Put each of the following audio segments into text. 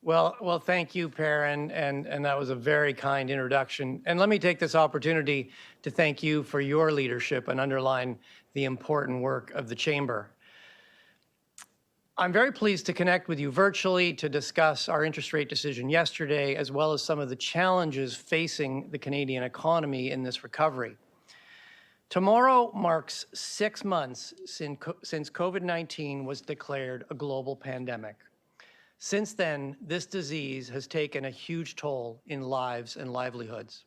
Well, thank you, Perrin, and that was a very kind introduction. And let me take this opportunity to thank you for your leadership and underline the important work of the Chamber. I'm very pleased to connect with you virtually to discuss our interest rate decision yesterday, as well as some of the challenges facing the Canadian economy in this recovery. Tomorrow marks 6 months since COVID-19 was declared a global pandemic. Since then, this disease has taken a huge toll in lives and livelihoods.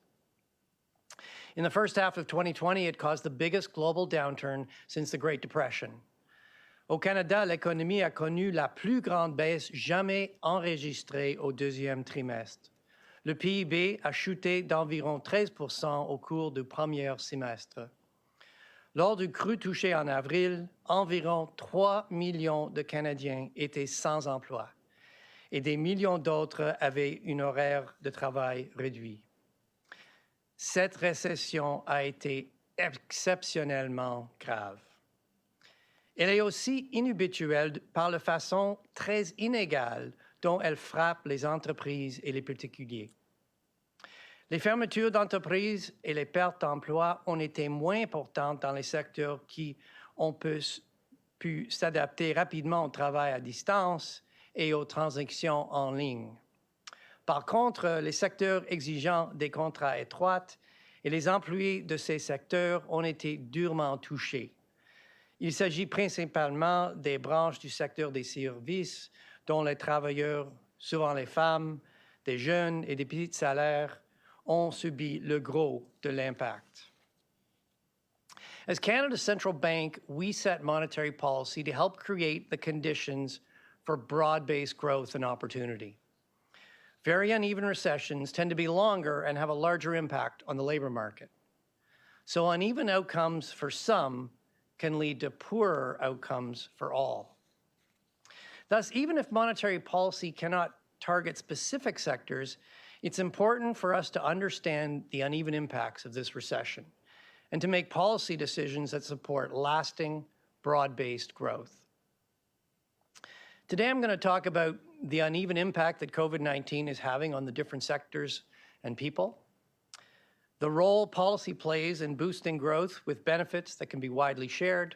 In the first half of 2020, it caused the biggest global downturn since the Great Depression. Au Canada, l'économie a connu la plus grande baisse jamais enregistrée au deuxième trimestre. Le PIB a chuté d'environ 13% au cours du premier semestre. Lors du cru touché en avril, environ 3 millions de Canadiens étaient sans emploi et des millions d'autres avaient un horaire de travail réduit. Cette récession a été exceptionnellement grave. Elle est aussi inhabituelle par la façon très inégale dont elle frappe les entreprises et les particuliers. Les fermetures d'entreprises et les pertes d'emplois ont été moins importantes dans les secteurs qui ont pu s'adapter rapidement au travail à distance et aux transactions en ligne. Par contre, les secteurs exigeant des contrats étroits et les employés de ces secteurs ont été durement touchés. Il s'agit principalement des branches du secteur des services dont les travailleurs, souvent les femmes, des jeunes et des petits salaires, ont subi le gros de l'impact. As Canada's central bank, we set monetary policy to help create the conditions for broad-based growth and opportunity. Very uneven recessions tend to be longer and have a larger impact on the labor market. So uneven outcomes for some can lead to poorer outcomes for all. Thus, even if monetary policy cannot target specific sectors, it's important for us to understand the uneven impacts of this recession and to make policy decisions that support lasting, broad-based growth. Today, I'm going to talk about the uneven impact that COVID-19 is having on the different sectors and people, the role policy plays in boosting growth with benefits that can be widely shared,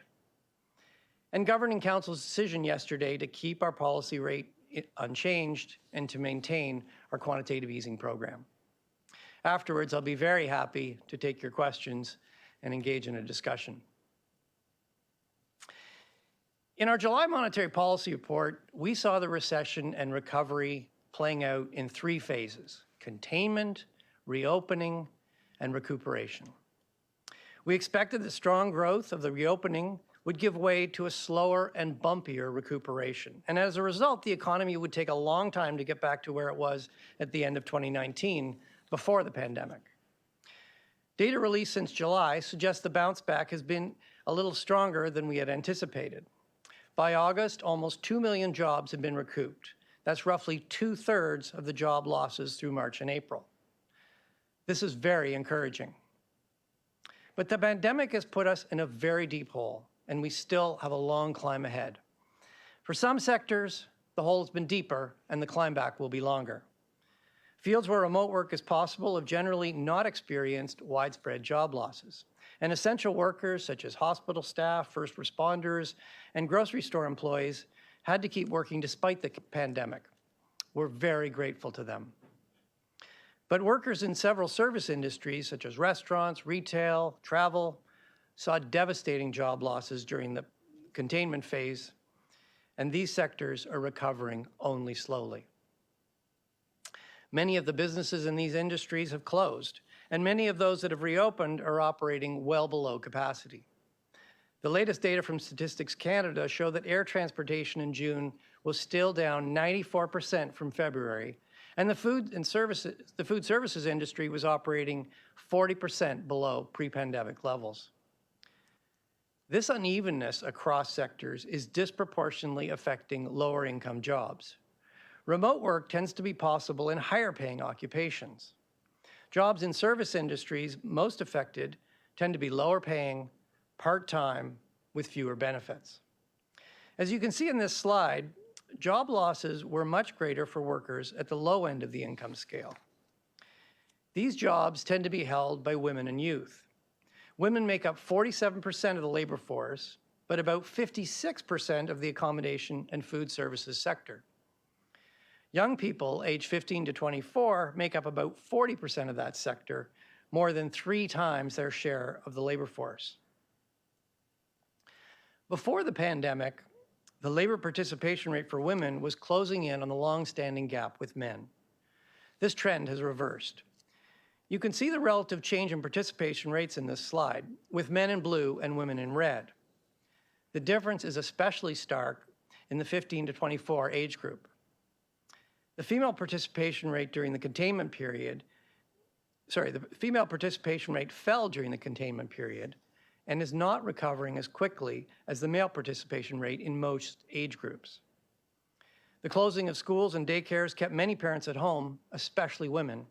and Governing Council's decision yesterday to keep our policy rate unchanged and to maintain our quantitative easing program. Afterwards, I'll be very happy to take your questions and engage in a discussion. In our July monetary policy report, we saw the recession and recovery playing out in 3 phases: containment, reopening, and recuperation. We expected the strong growth of the reopening would give way to a slower and bumpier recuperation. And as a result, the economy would take a long time to get back to where it was at the end of 2019, before the pandemic. Data released since July suggests the bounce back has been a little stronger than we had anticipated. By August, almost 2 million jobs have been recouped. That's roughly 2/3 of the job losses through March and April. This is very encouraging. But the pandemic has put us in a very deep hole, and we still have a long climb ahead. For some sectors, the hole has been deeper, and the climb back will be longer. Fields where remote work is possible have generally not experienced widespread job losses. And essential workers, such as hospital staff, first responders, and grocery store employees, had to keep working despite the pandemic. We're very grateful to them. But workers in several service industries, such as restaurants, retail, travel, saw devastating job losses during the containment phase, and these sectors are recovering only slowly. Many of the businesses in these industries have closed, and many of those that have reopened are operating well below capacity. The latest data from Statistics Canada show that air transportation in June was still down 94% from February, and the food services industry was operating 40% below pre-pandemic levels. This unevenness across sectors is disproportionately affecting lower income jobs. Remote work tends to be possible in higher paying occupations. Jobs in service industries most affected tend to be lower paying, part-time, with fewer benefits. As you can see in this slide, job losses were much greater for workers at the low end of the income scale. These jobs tend to be held by women and youth. Women make up 47% of the labor force, but about 56% of the accommodation and food services sector. Young people aged 15 to 24 make up about 40% of that sector, more than 3 times their share of the labor force. Before the pandemic, the labor participation rate for women was closing in on the long-standing gap with men. This trend has reversed. You can see the relative change in participation rates in this slide, with men in blue and women in red. The difference is especially stark in the 15 to 24 age group. The female participation rate during the containment period, the female participation rate fell during the containment period and is not recovering as quickly as the male participation rate in most age groups. The closing of schools and daycares kept many parents at home, especially women,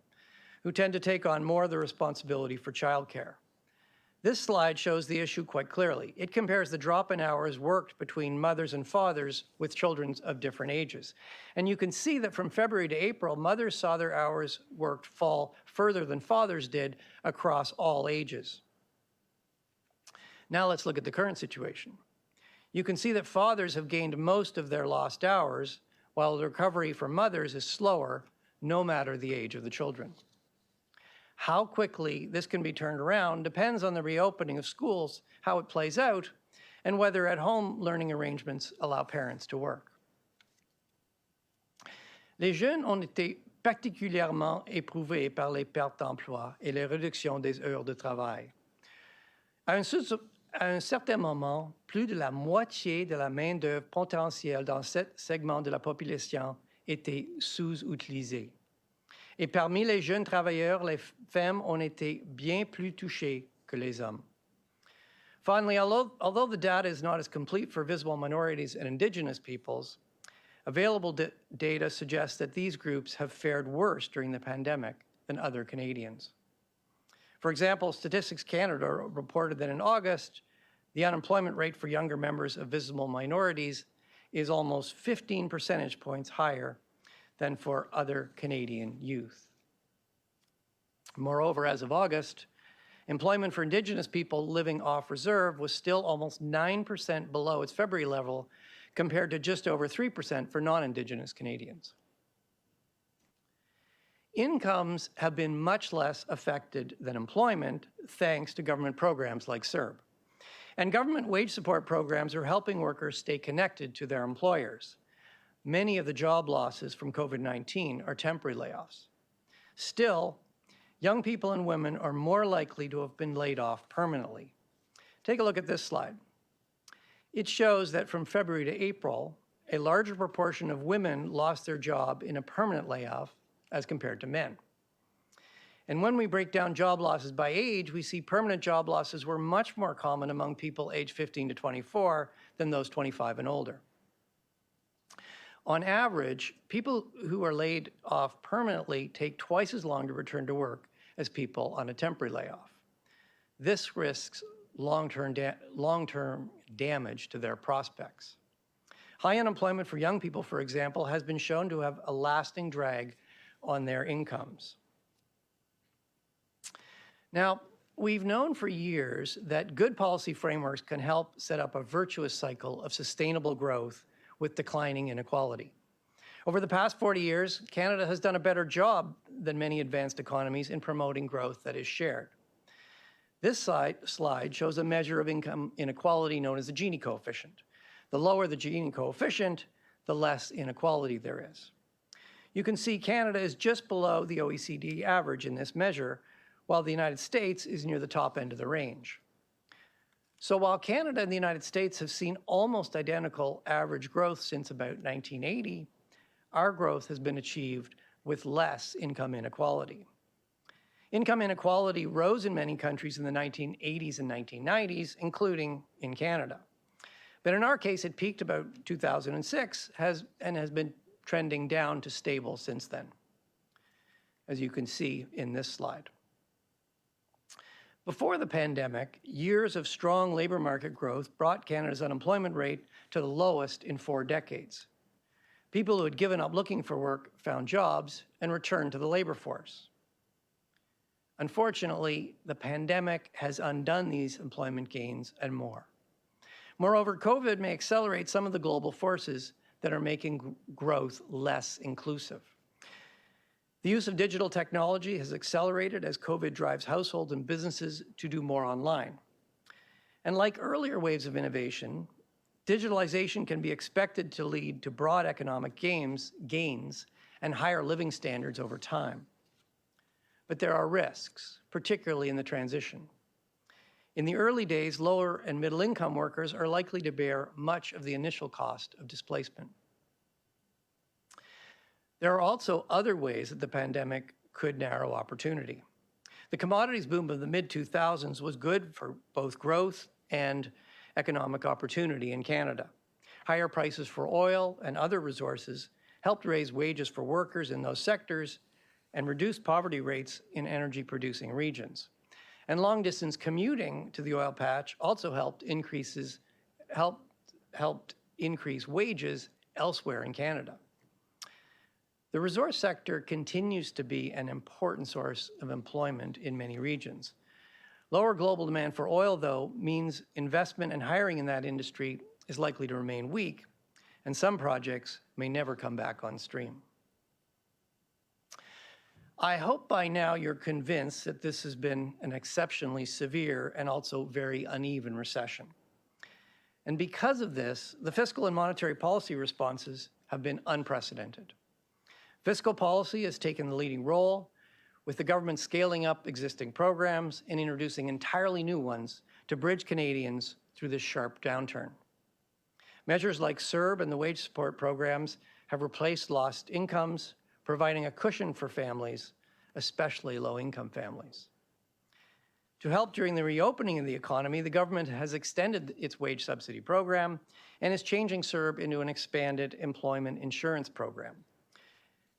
who tend to take on more of the responsibility for childcare. This slide shows the issue quite clearly. It compares the drop in hours worked between mothers and fathers with children of different ages. And you can see that from February to April, mothers saw their hours worked fall further than fathers did across all ages. Now let's look at the current situation. You can see that fathers have gained most of their lost hours, while the recovery for mothers is slower, no matter the age of the children. How quickly this can be turned around depends on the reopening of schools, how it plays out, and whether at-home learning arrangements allow parents to work. Les jeunes ont été particulièrement éprouvés par les pertes d'emploi et les réductions des heures de travail. À un certain moment, plus de la moitié de la main-d'œuvre potentielle dans ce segment de la population était sous-utilisée. Et parmi les jeunes travailleurs, les femmes ont été bien plus touchées que les hommes. Finally, although the data is not as complete for visible minorities and Indigenous peoples, available data suggests that these groups have fared worse during the pandemic than other Canadians. For example, Statistics Canada reported that in August, the unemployment rate for younger members of visible minorities is almost 15 percentage points higher than for other Canadian youth. Moreover, as of August, employment for Indigenous people living off reserve was still almost 9% below its February level, compared to just over 3% for non-Indigenous Canadians. Incomes have been much less affected than employment, thanks to government programs like CERB. And government wage support programs are helping workers stay connected to their employers. Many of the job losses from COVID-19 are temporary layoffs. Still, young people and women are more likely to have been laid off permanently. Take a look at this slide. It shows that from February to April, a larger proportion of women lost their job in a permanent layoff as compared to men. And when we break down job losses by age, we see permanent job losses were much more common among people aged 15 to 24 than those 25 and older. On average, people who are laid off permanently take twice as long to return to work as people on a temporary layoff. This risks long-term damage to their prospects. High unemployment for young people, for example, has been shown to have a lasting drag on their incomes. Now, we've known for years that good policy frameworks can help set up a virtuous cycle of sustainable growth with declining inequality. Over the past 40 years, Canada has done a better job than many advanced economies in promoting growth that is shared. This slide shows a measure of income inequality known as the Gini coefficient. The lower the Gini coefficient, the less inequality there is. You can see Canada is just below the OECD average in this measure, while the United States is near the top end of the range. So while Canada and the United States have seen almost identical average growth since about 1980, our growth has been achieved with less income inequality. Income inequality rose in many countries in the 1980s and 1990s, including in Canada. But in our case, it peaked about 2006 and has been trending down to stable since then, as you can see in this slide. Before the pandemic, years of strong labor market growth brought Canada's unemployment rate to the lowest in 4 decades. People who had given up looking for work found jobs and returned to the labor force. Unfortunately, the pandemic has undone these employment gains and more. Moreover, COVID may accelerate some of the global forces that are making growth less inclusive. The use of digital technology has accelerated as COVID drives households and businesses to do more online. And like earlier waves of innovation, digitalization can be expected to lead to broad economic gains and higher living standards over time. But there are risks, particularly in the transition. In the early days, lower and middle income workers are likely to bear much of the initial cost of displacement. There are also other ways that the pandemic could narrow opportunity. The commodities boom of the mid-2000s was good for both growth and economic opportunity in Canada. Higher prices for oil and other resources helped raise wages for workers in those sectors and reduce poverty rates in energy-producing regions. And long-distance commuting to the oil patch also helped increase wages elsewhere in Canada. The resource sector continues to be an important source of employment in many regions. Lower global demand for oil, though, means investment and hiring in that industry is likely to remain weak, and some projects may never come back on stream. I hope by now you're convinced that this has been an exceptionally severe and also very uneven recession. And because of this, the fiscal and monetary policy responses have been unprecedented. Fiscal policy has taken the leading role, with the government scaling up existing programs and introducing entirely new ones to bridge Canadians through this sharp downturn. Measures like CERB and the wage support programs have replaced lost incomes, providing a cushion for families, especially low-income families. To help during the reopening of the economy, the government has extended its wage subsidy program and is changing CERB into an expanded employment insurance program.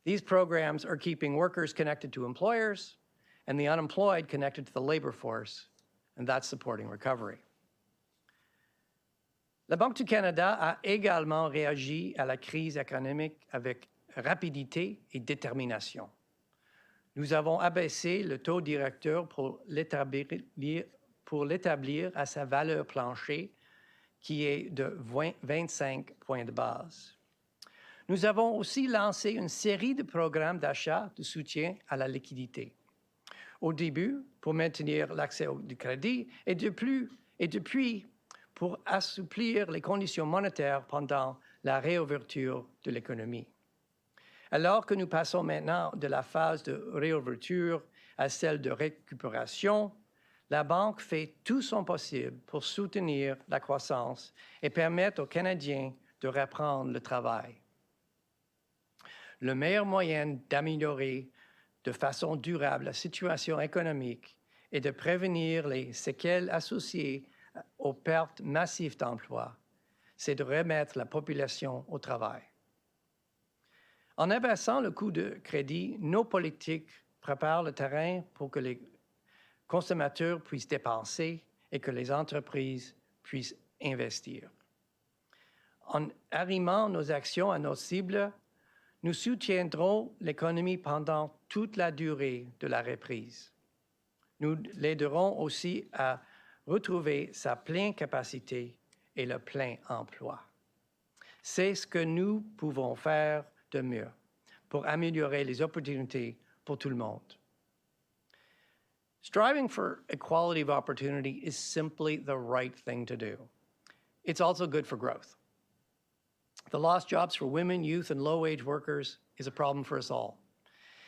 These programs are keeping workers connected to employers and the unemployed connected to the labor force, and that's supporting recovery. La Banque du Canada a également réagi à la crise économique avec rapidité et détermination. Nous avons abaissé le taux directeur pour l'établir à sa valeur plancher, qui est de 25 points de base. Nous avons aussi lancé une série de programmes d'achat de soutien à la liquidité. Au début, pour maintenir l'accès au crédit et depuis pour assouplir les conditions monétaires pendant la réouverture de l'économie. Alors que nous passons maintenant de la phase de réouverture à celle de récupération, la Banque fait tout son possible pour soutenir la croissance et permettre aux Canadiens de reprendre le travail. Le meilleur moyen d'améliorer de façon durable la situation économique et de prévenir les séquelles associées aux pertes massives d'emplois, c'est de remettre la population au travail. En abaissant le coût de crédit, nos politiques préparent le terrain pour que les consommateurs puissent dépenser et que les entreprises puissent investir. En arrimant nos actions à nos cibles, nous soutiendrons l'économie pendant toute la durée de la reprise. Nous l'aiderons aussi à retrouver sa pleine capacité et le plein emploi. C'est ce que nous pouvons faire de mieux pour améliorer les opportunités pour tout le monde. Striving for equality of opportunity is simply the right thing to do. It's also good for growth. The lost jobs for women, youth, and low-wage workers is a problem for us all.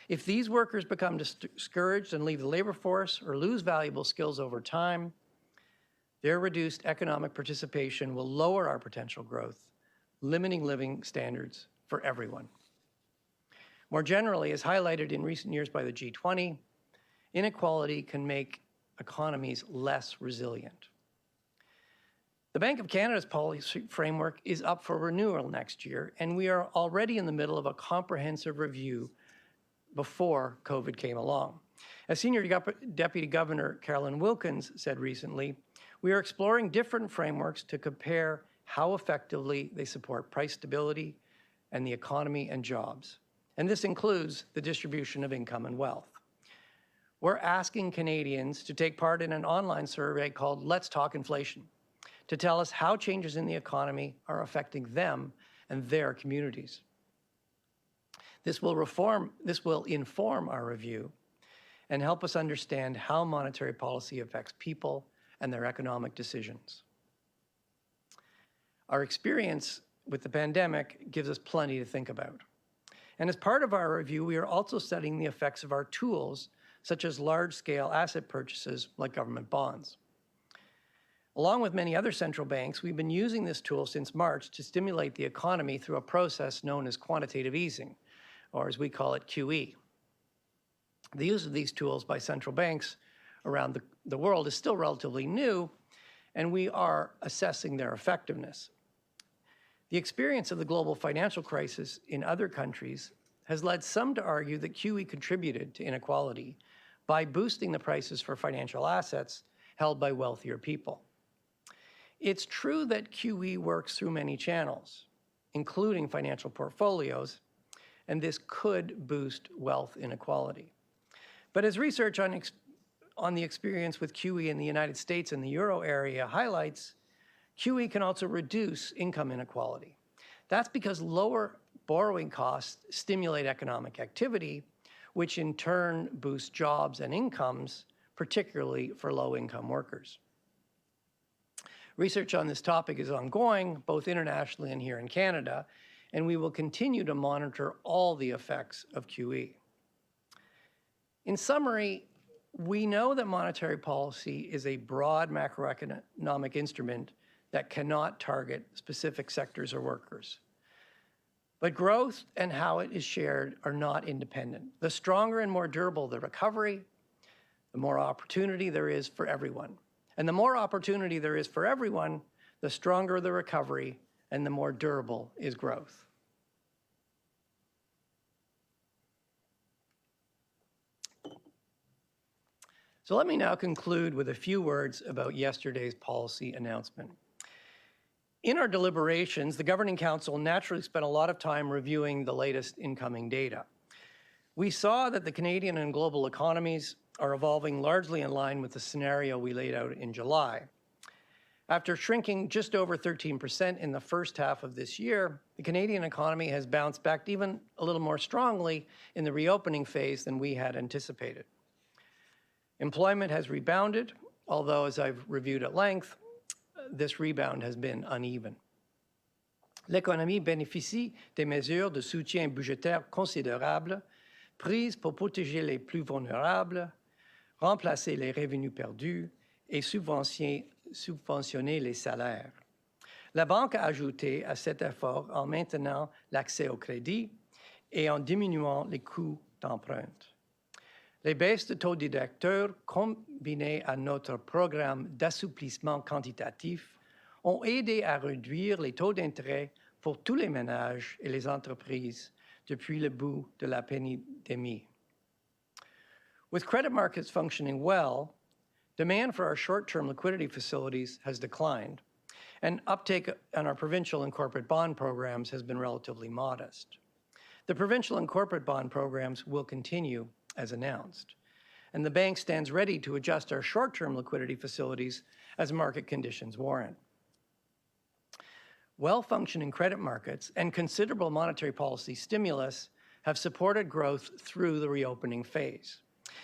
If these workers become discouraged and leave the labor force or lose valuable skills over time, their reduced economic participation will lower our potential growth, limiting living standards for everyone. More generally, as highlighted in recent years by the G20, inequality can make economies less resilient. The Bank of Canada's policy framework is up for renewal next year, and we are already in the middle of a comprehensive review before COVID came along. As Senior Deputy Governor Carolyn Wilkins said recently, we are exploring different frameworks to compare how effectively they support price stability, and the economy and jobs. And this includes the distribution of income and wealth. We're asking Canadians to take part in an online survey called Let's Talk Inflation to tell us how changes in the economy are affecting them and their communities. This will inform our review and help us understand how monetary policy affects people and their economic decisions. Our experience with the pandemic gives us plenty to think about. And as part of our review, we are also studying the effects of our tools, such as large-scale asset purchases like government bonds. Along with many other central banks, we've been using this tool since March to stimulate the economy through a process known as quantitative easing, or as we call it, QE. The use of these tools by central banks around the world is still relatively new, and we are assessing their effectiveness. The experience of the global financial crisis in other countries has led some to argue that QE contributed to inequality by boosting the prices for financial assets held by wealthier people. It's true that QE works through many channels, including financial portfolios, and this could boost wealth inequality. But as research on the experience with QE in the United States and the euro area highlights, QE can also reduce income inequality. That's because lower borrowing costs stimulate economic activity, which in turn boosts jobs and incomes, particularly for low-income workers. Research on this topic is ongoing, both internationally and here in Canada, and we will continue to monitor all the effects of QE. In summary, we know that monetary policy is a broad macroeconomic instrument that cannot target specific sectors or workers. But growth and how it is shared are not independent. The stronger and more durable the recovery, the more opportunity there is for everyone. And the more opportunity there is for everyone, the stronger the recovery and the more durable is growth. So let me now conclude with a few words about yesterday's policy announcement. In our deliberations, the Governing Council naturally spent a lot of time reviewing the latest incoming data. We saw that the Canadian and global economies are evolving largely in line with the scenario we laid out in July. After shrinking just over 13% in the first half of this year, the Canadian economy has bounced back even a little more strongly in the reopening phase than we had anticipated. Employment has rebounded, although as I've reviewed at length, this rebound has been uneven. L'économie bénéficie des mesures de soutien budgétaire considérables prises pour protéger les plus vulnérables, remplacer les revenus perdus et subventionner les salaires. La Banque a ajouté à cet effort en maintenant l'accès au crédit et en diminuant les coûts d'emprunt. Les baisses de taux directeurs combinées à notre programme d'assouplissement quantitatif ont aidé à réduire les taux d'intérêt pour tous les ménages et les entreprises depuis le bout de la pandémie. With credit markets functioning well, demand for our short-term liquidity facilities has declined, and uptake on our provincial and corporate bond programs has been relatively modest. The provincial and corporate bond programs will continue as announced, and the bank stands ready to adjust our short-term liquidity facilities as market conditions warrant. Well-functioning credit markets and considerable monetary policy stimulus have supported growth through the reopening phase.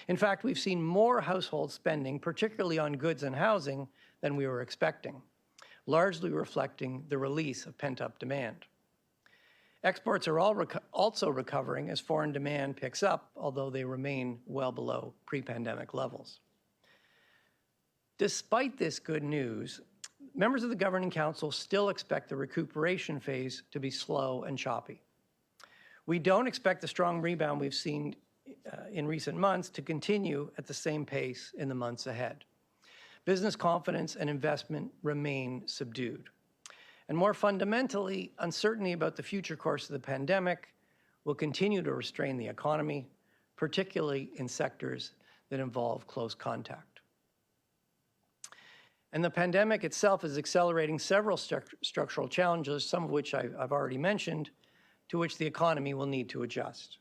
In fact, we've seen more household spending, particularly on goods and housing, than we were expecting, largely reflecting the release of pent-up demand. Exports are also recovering as foreign demand picks up, although they remain well below pre-pandemic levels. Despite this good news, members of the Governing Council still expect the recuperation phase to be slow and choppy. We don't expect the strong rebound we've seen in recent months to continue at the same pace in the months ahead. Business confidence and investment remain subdued. And more fundamentally, uncertainty about the future course of the pandemic will continue to restrain the economy, particularly in sectors that involve close contact. And the pandemic itself is accelerating several structural challenges, some of which I've already mentioned, to which the economy will need to adjust.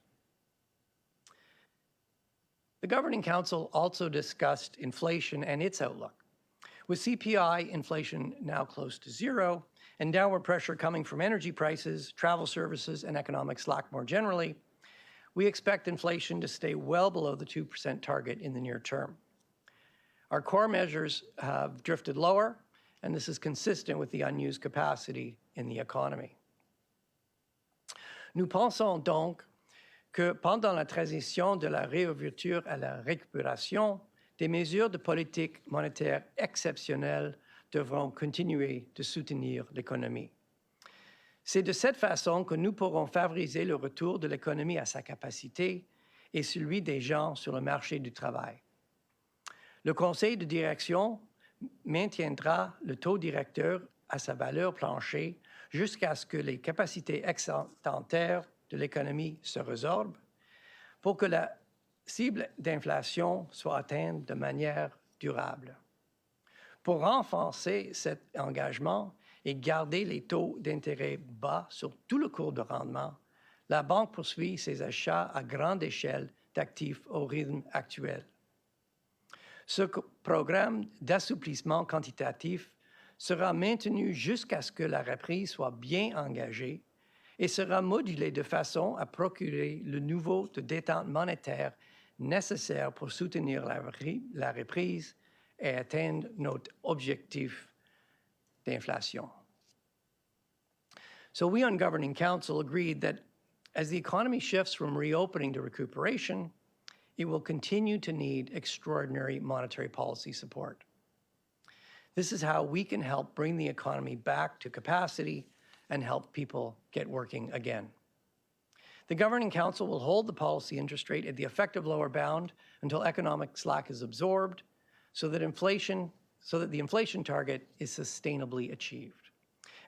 The Governing Council also discussed inflation and its outlook. With CPI inflation now close to zero and downward pressure coming from energy prices, travel services, and economic slack more generally, we expect inflation to stay well below the 2% target in the near term. Our core measures have drifted lower, and this is consistent with the unused capacity in the economy. Nous pensons donc que pendant la transition de la réouverture à la récupération, des mesures de politique monétaire exceptionnelles devront continuer de soutenir l'économie. C'est de cette façon que nous pourrons favoriser le retour de l'économie à sa capacité et celui des gens sur le marché du travail. Le conseil de direction maintiendra le taux directeur à sa valeur plancher jusqu'à ce que les capacités excédentaires de l'économie se résorbent pour que la cible d'inflation soit atteinte de manière durable. Pour renforcer cet engagement et garder les taux d'intérêt bas sur tout le cours de rendement, la Banque poursuit ses achats à grande échelle d'actifs au rythme actuel. Ce programme d'assouplissement quantitatif sera maintenu jusqu'à ce que la reprise soit bien engagée et sera modulé de façon à procurer le niveau de détente monétaire nécessaire pour soutenir la reprise et atteindre notre objectif d'inflation. So we on Governing Council agreed that as the economy shifts from reopening to recuperation, it will continue to need extraordinary monetary policy support. This is how we can help bring the economy back to capacity and help people get working again. The Governing Council will hold the policy interest rate at the effective lower bound until economic slack is absorbed so that the inflation target is sustainably achieved.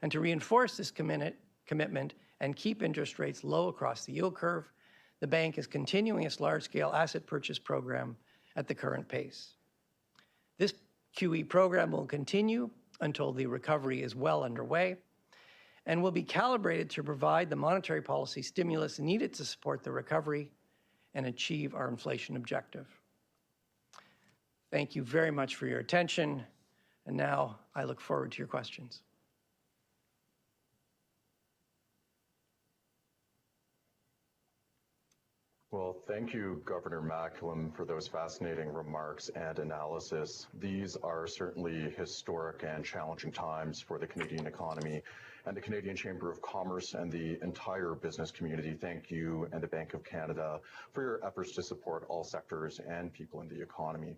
And to reinforce this commitment and keep interest rates low across the yield curve, the bank is continuing its large-scale asset purchase program at the current pace. This QE program will continue until the recovery is well underway and will be calibrated to provide the monetary policy stimulus needed to support the recovery and achieve our inflation objective. Thank you very much for your attention, and now I look forward to your questions. Well, thank you, Governor Macklem, for those fascinating remarks and analysis. These are certainly historic and challenging times for the Canadian economy and the Canadian Chamber of Commerce and the entire business community. Thank you and the Bank of Canada for your efforts to support all sectors and people in the economy.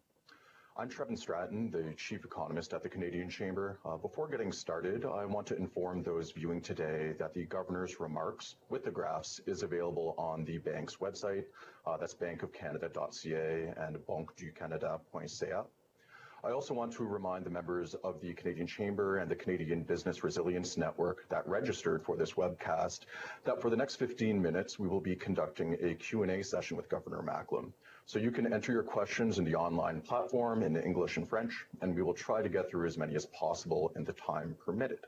I'm Trevin Stratton, the Chief Economist at the Canadian Chamber. Before getting started, I want to inform those viewing today that the Governor's remarks with the graphs is available on the bank's website. That's bankofcanada.ca and banqueducanada.ca. I also want to remind the members of the Canadian Chamber and the Canadian Business Resilience Network that registered for this webcast that for the next 15 minutes, we will be conducting a Q&A session with Governor Macklem. So you can enter your questions in the online platform in English and French, and we will try to get through as many as possible in the time permitted.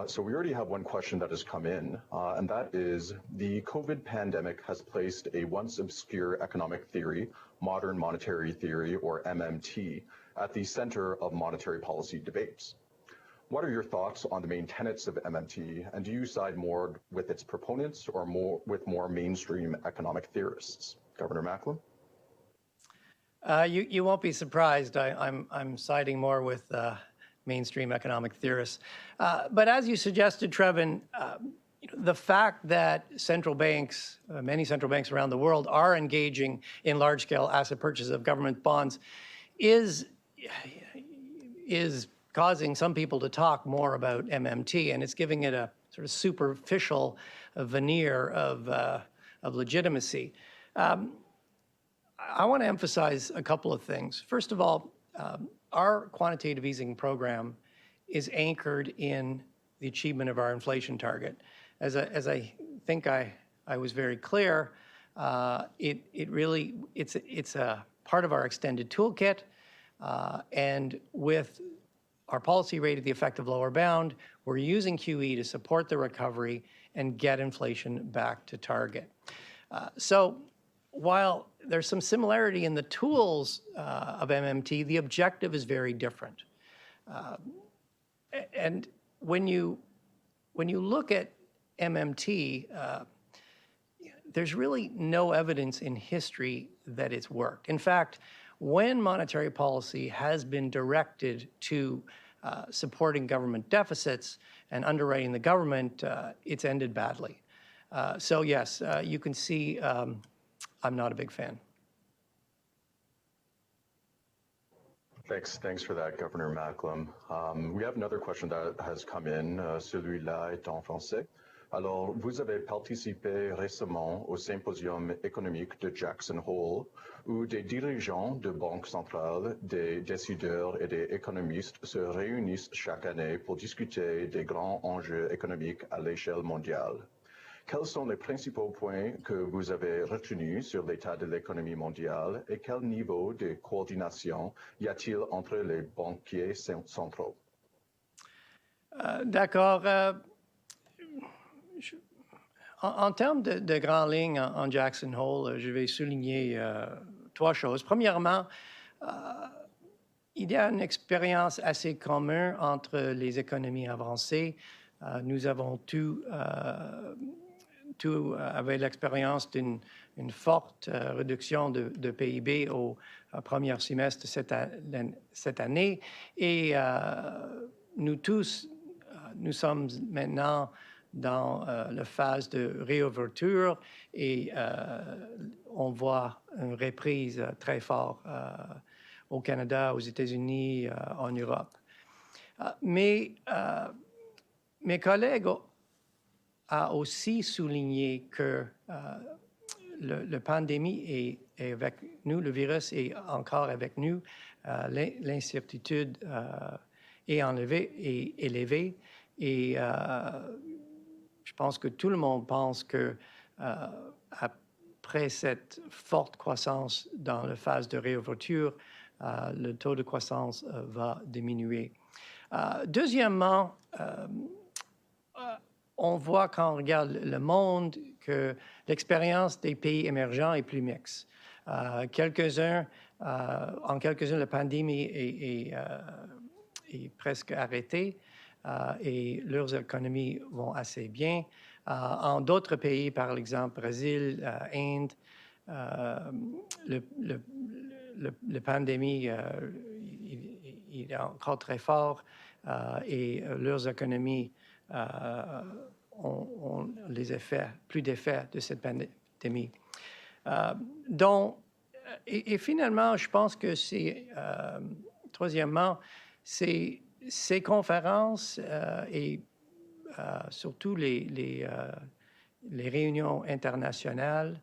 So we already have one question that has come in, and that is, the COVID pandemic has placed a once obscure economic theory, modern monetary theory, or MMT, at the center of monetary policy debates. What are your thoughts on the main tenets of MMT, and do you side more with its proponents or with more mainstream economic theorists? Governor Macklem? You won't be surprised. I'm siding more with mainstream economic theorists. But as you suggested, Trevin, the fact that central banks, many central banks around the world, are engaging in large-scale asset purchases of government bonds is causing some people to talk more about MMT, and it's giving it a sort of superficial veneer of legitimacy. I want to emphasize a couple of things. First of all, our quantitative easing program is anchored in the achievement of our inflation target. As I think I was very clear, it's a part of our extended toolkit, and with our policy rate at the effective lower bound, we're using QE to support the recovery and get inflation back to target. So while there's some similarity in the tools of MMT, the objective is very different. And when you look at MMT, there's really no evidence in history that it's worked. In fact, when monetary policy has been directed to supporting government deficits and underwriting the government, it's ended badly. So yes, you can see I'm not a big fan. Thanks for that, Governor Macklem. We have another question that has come in. Celui-là est en français. Alors, vous avez participé récemment au symposium économique de Jackson Hole, où des dirigeants de banques centrales, des décideurs et des économistes se réunissent chaque année pour discuter des grands enjeux économiques à l'échelle mondiale. Quels sont les principaux points que vous avez retenus sur l'état de l'économie mondiale et quel niveau de coordination y a-t-il entre les banquiers centraux? D'accord. En termes de grandes lignes en Jackson Hole, je vais souligner trois choses. Premièrement, il y a une expérience assez commune entre les économies avancées. Nous avons tout avec l'expérience d'une forte réduction de PIB au premier semestre de cette année. Et nous tous, nous sommes maintenant dans la phase de réouverture et on voit une reprise très forte au Canada, aux États-Unis, en Europe. Mais mes collègues ont aussi souligné que la pandémie est avec nous, le virus est encore avec nous, l'incertitude est élevée et je pense que tout le monde pense que après cette forte croissance dans la phase de réouverture, le taux de croissance va diminuer. Deuxièmement, on voit quand on regarde le monde que l'expérience des pays émergents est plus mixte. En quelques-uns, la pandémie est presque arrêtée et leurs économies vont assez bien. En d'autres pays, par exemple, Brésil, Inde, la pandémie il est encore très fort et leurs économies ont plus d'effets de cette pandémie. Donc, et finalement, je pense que troisièmement, ces conférences et surtout les réunions internationales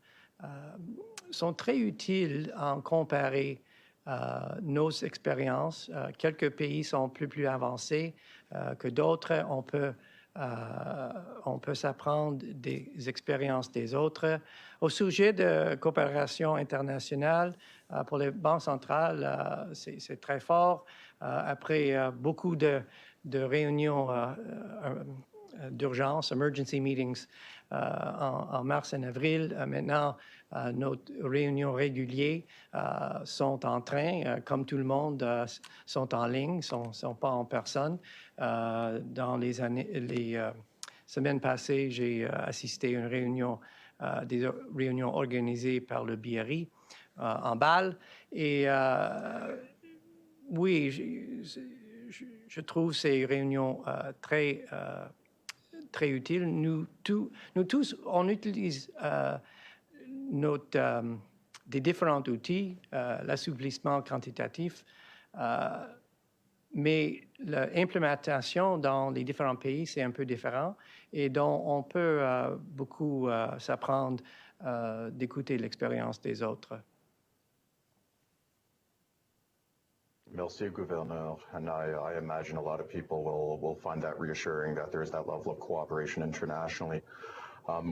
sont très utiles en comparer nos expériences. Quelques pays sont plus avancés que d'autres. On peut s'apprendre des expériences des autres. Au sujet de coopération internationale, pour les banques centrales, c'est très fort. Après beaucoup de réunions d'urgence, emergency meetings, en mars et en avril, maintenant, nos réunions régulières sont en train, comme tout le monde, sont en ligne, ne sont pas en personne. Dans les semaines passées, j'ai assisté à une réunion, des réunions organisées par le BRI en Bâle. Et oui, je trouve ces réunions très utiles. Nous tous, on utilise des différents outils, l'assouplissement quantitatif, mais l'implémentation dans les différents pays, c'est un peu différent et donc on peut beaucoup s'apprendre d'écouter l'expérience des autres. Merci, Gouverneur. And I imagine a lot of people will find that reassuring that there is that level of cooperation internationally.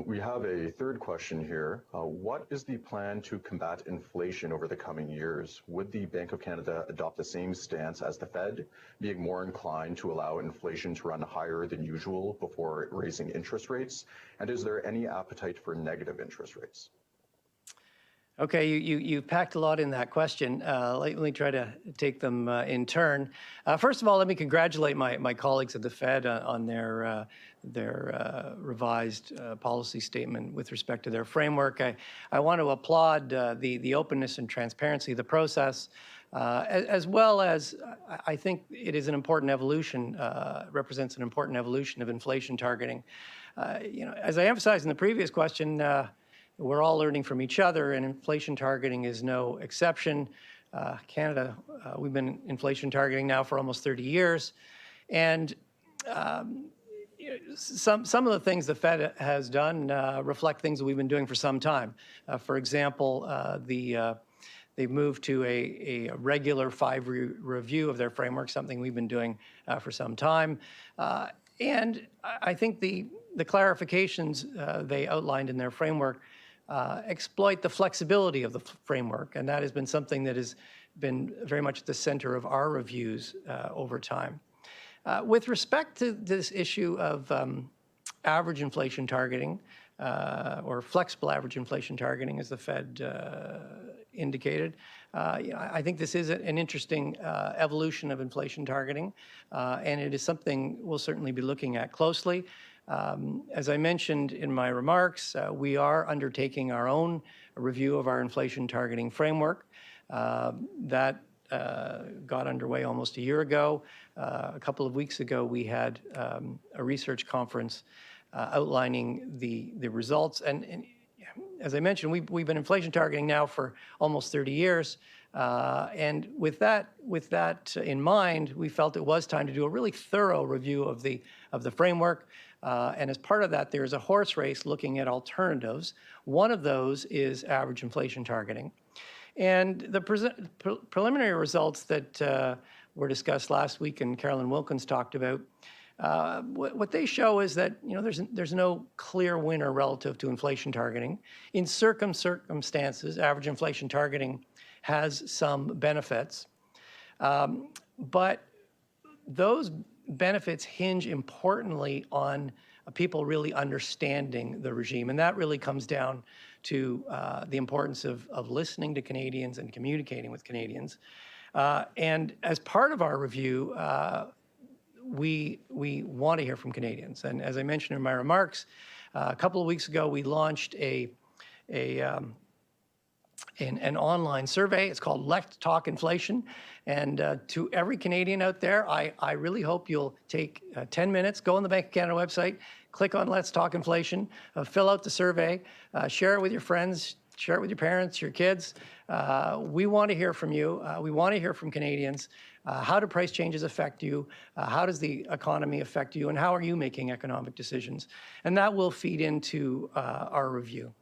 We have a third question here. What is the plan to combat inflation over the coming years? Would the Bank of Canada adopt the same stance as the Fed, being more inclined to allow inflation to run higher than usual before raising interest rates? And is there any appetite for negative interest rates? Okay, you packed a lot in that question. Let me try to take them in turn. First of all, let me congratulate my colleagues at the Fed on their revised policy statement with respect to their framework. I want to applaud the openness and transparency of the process, as well as I think it is an important evolution, represents an important evolution of inflation targeting. As I emphasized in the previous question, we're all learning from each other, and inflation targeting is no exception. Canada, we've been inflation targeting now for almost 30 years. And some of the things the Fed has done reflect things that we've been doing for some time. For example, they've moved to a regular review of their framework, something we've been doing for some time. And I think the clarifications they outlined in their framework exploit the flexibility of the framework, and that has been something that has been very much at the center of our reviews over time. With respect to this issue of average inflation targeting, or flexible average inflation targeting, as the Fed indicated, I think this is an interesting evolution of inflation targeting, and it is something we'll certainly be looking at closely. As I mentioned in my remarks, we are undertaking our own review of our inflation targeting framework. That got underway almost a year ago. A couple of weeks ago, we had a research conference outlining the results. And as I mentioned, we've been inflation targeting now for almost 30 years. And with that in mind, we felt it was time to do a really thorough review of the framework. And as part of that, there's a horse race looking at alternatives. One of those is average inflation targeting. And the preliminary results that were discussed last week and Carolyn Wilkins talked about, what they show is that there's no clear winner relative to inflation targeting. In circumstances, average inflation targeting has some benefits, but those benefits hinge importantly on people really understanding the regime, and that really comes down to the importance of listening to Canadians and communicating with Canadians. And as part of our review, we want to hear from Canadians. And as I mentioned in my remarks, a couple of weeks ago, we launched an online survey. It's called Let's Talk Inflation. And to every Canadian out there, I really hope you'll take 10 minutes, go on the Bank of Canada website, click on Let's Talk Inflation, fill out the survey, share it with your friends, share it with your parents, your kids. We want to hear from you. We want to hear from Canadians. How do price changes affect you? How does the economy affect you? And how are you making economic decisions? And that will feed into our review.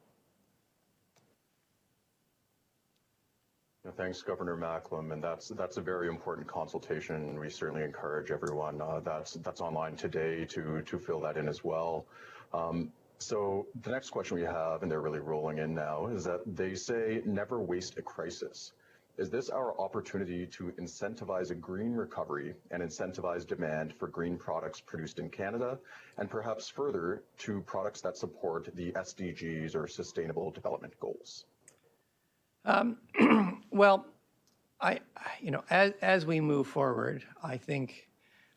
Thanks, Governor Macklem, and that's a very important consultation. We certainly encourage everyone that's online today to fill that in as well. So the next question we have, and they're really rolling in now, is that they say never waste a crisis. Is this our opportunity to incentivize a green recovery and incentivize demand for green products produced in Canada, and perhaps further to products that support the SDGs or Sustainable Development Goals? Well, as we move forward, I think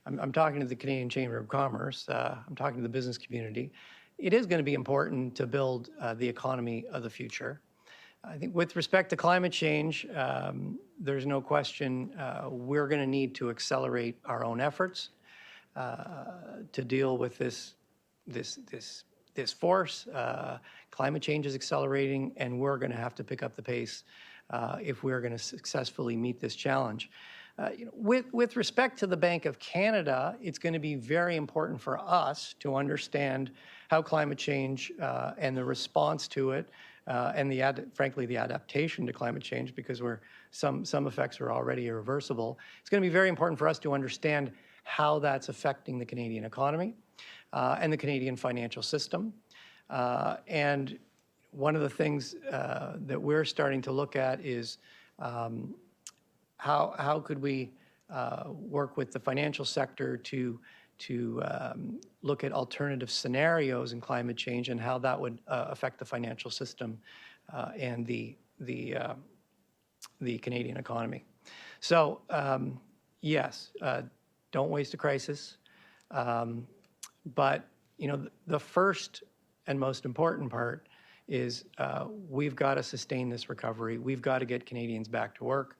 I'm talking to the Canadian Chamber of Commerce. I'm talking to the business community. It is going to be important to build the economy of the future. I think with respect to climate change, there's no question we're going to need to accelerate our own efforts to deal with this force. Climate change is accelerating, and we're going to have to pick up the pace if we're going to successfully meet this challenge. With respect to the Bank of Canada, it's going to be very important for us to understand how climate change and the response to it, and frankly the adaptation to climate change, because some effects are already irreversible. It's going to be very important for us to understand how that's affecting the Canadian economy and the Canadian financial system. And one of the things that we're starting to look at is how could we work with the financial sector to look at alternative scenarios in climate change and how that would affect the financial system and the Canadian economy. So yes, don't waste a crisis. But the first and most important part is we've got to sustain this recovery. We've got to get Canadians back to work.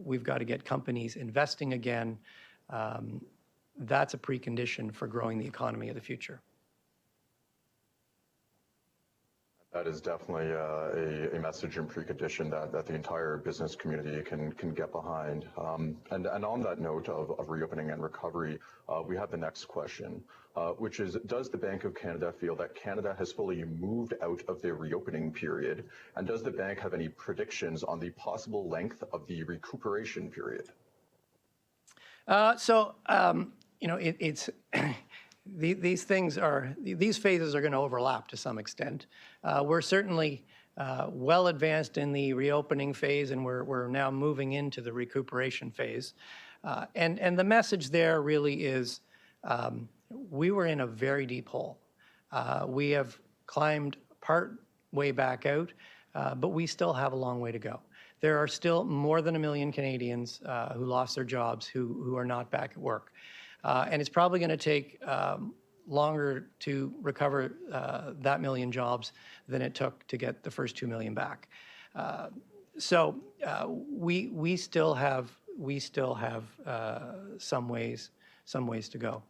We've got to get companies investing again. That's a precondition for growing the economy of the future. That is definitely a message and precondition that the entire business community can get behind. And on that note of reopening and recovery, we have the next question, which is, does the Bank of Canada feel that Canada has fully moved out of the reopening period? And does the bank have any predictions on the possible length of the recuperation period? It's these phases are going to overlap to some extent. We're certainly well advanced in the reopening phase, and we're now moving into the recuperation phase. And the message there really is we were in a very deep hole. We have climbed part way back out, but we still have a long way to go. There are still more than 1 million Canadians who lost their jobs who are not back at work. And it's probably going to take longer to recover that million jobs than it took to get the first 2 million back. So we still have some ways to go.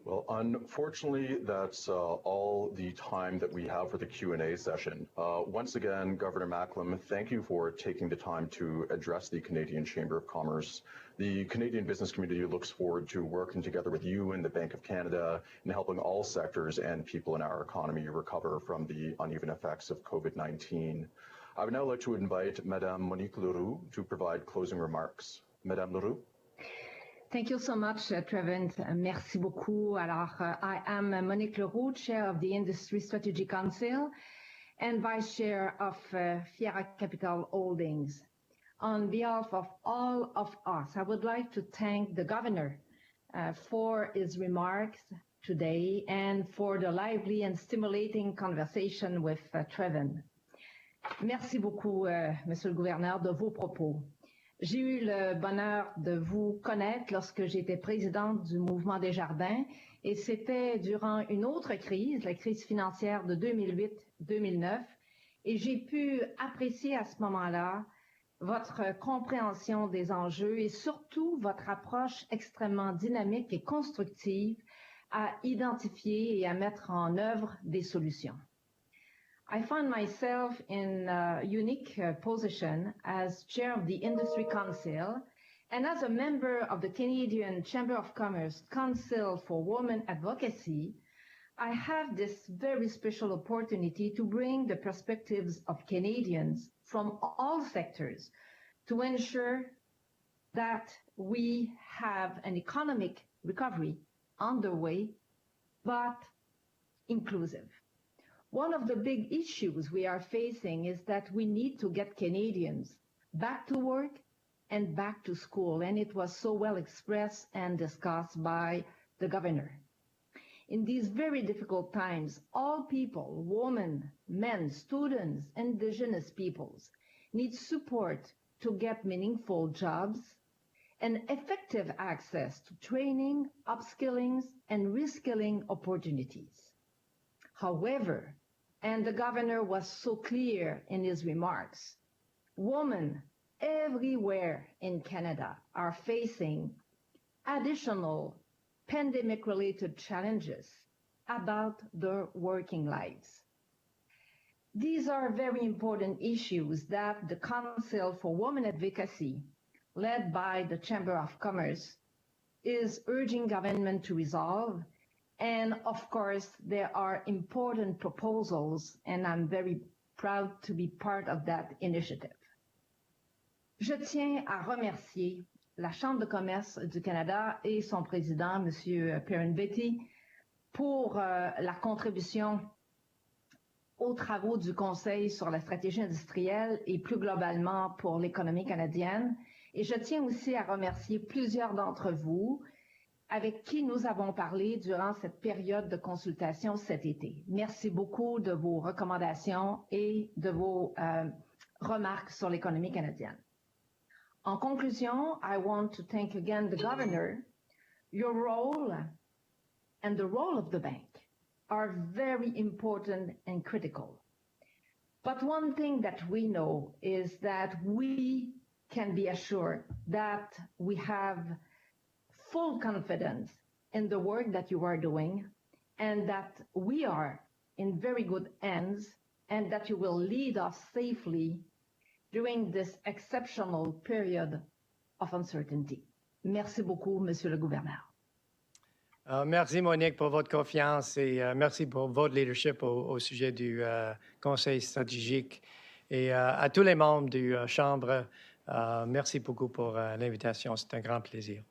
Well, unfortunately, that's all the time that we have for the Q&A session. Once again, Governor Macklem, thank you for taking the time to address the Canadian Chamber of Commerce. The Canadian business community looks forward to working together with you and the Bank of Canada in helping all sectors and people in our economy recover from the uneven effects of COVID-19. I would now like to invite Madame Monique Leroux to provide closing remarks. Madame Leroux. Thank you so much, Trevin. Merci beaucoup. Alors, I am Monique Leroux, Chair of the Industry Strategy Council and Vice Chair of Fiera Capital Holdings. On behalf of all of us, I would like to thank the Governor for his remarks today and for the lively and stimulating conversation with Trevin. Merci beaucoup, Monsieur le Gouverneur, de vos propos. J'ai eu le bonheur de vous connaître lorsque j'étais présidente du Mouvement des Jardins et c'était durant une autre crise, la crise financière de 2008-2009, et j'ai pu apprécier à ce moment-là votre compréhension des enjeux et surtout votre approche extrêmement dynamique et constructive à identifier et à mettre en œuvre des solutions. I find myself in a unique position as chair of the Industry Council and as a member of the Canadian Chamber of Commerce Council for Women Advocacy. I have this very special opportunity to bring the perspectives of Canadians from all sectors to ensure that we have an economic recovery underway, but inclusive. One of the big issues we are facing is that we need to get Canadians back to work and back to school, and it was so well expressed and discussed by the Governor. In these very difficult times, all people, women, men, students, Indigenous peoples, need support to get meaningful jobs and effective access to training, upskilling, and reskilling opportunities. However, and the Governor was so clear in his remarks, women everywhere in Canada are facing additional pandemic-related challenges about their working lives. These are very important issues that the Council for Women Advocacy, led by the Chamber of Commerce, is urging government to resolve. And of course, there are important proposals, and I'm very proud to be part of that initiative. Je tiens à remercier la Chambre de commerce du Canada et son président, M. Parental, pour la contribution aux travaux du Conseil sur la stratégie industrielle et plus globalement pour l'économie canadienne. Et je tiens aussi à remercier plusieurs d'entre vous avec qui nous avons parlé durant cette période de consultation cet été. Merci beaucoup de vos recommandations et de vos remarques sur l'économie canadienne. En conclusion, I want to thank again the Governor. Your role and the role of the bank are very important and critical. But one thing that we know is that we can be assured that we have full confidence in the work that you are doing and that we are in very good hands and that you will lead us safely during this exceptional period of uncertainty. Merci beaucoup, Monsieur le Gouverneur. Merci, Monique, pour votre confiance et merci pour votre leadership au sujet du Conseil stratégique. Et à tous les membres du Chambre, merci beaucoup pour l'invitation. C'est un grand plaisir.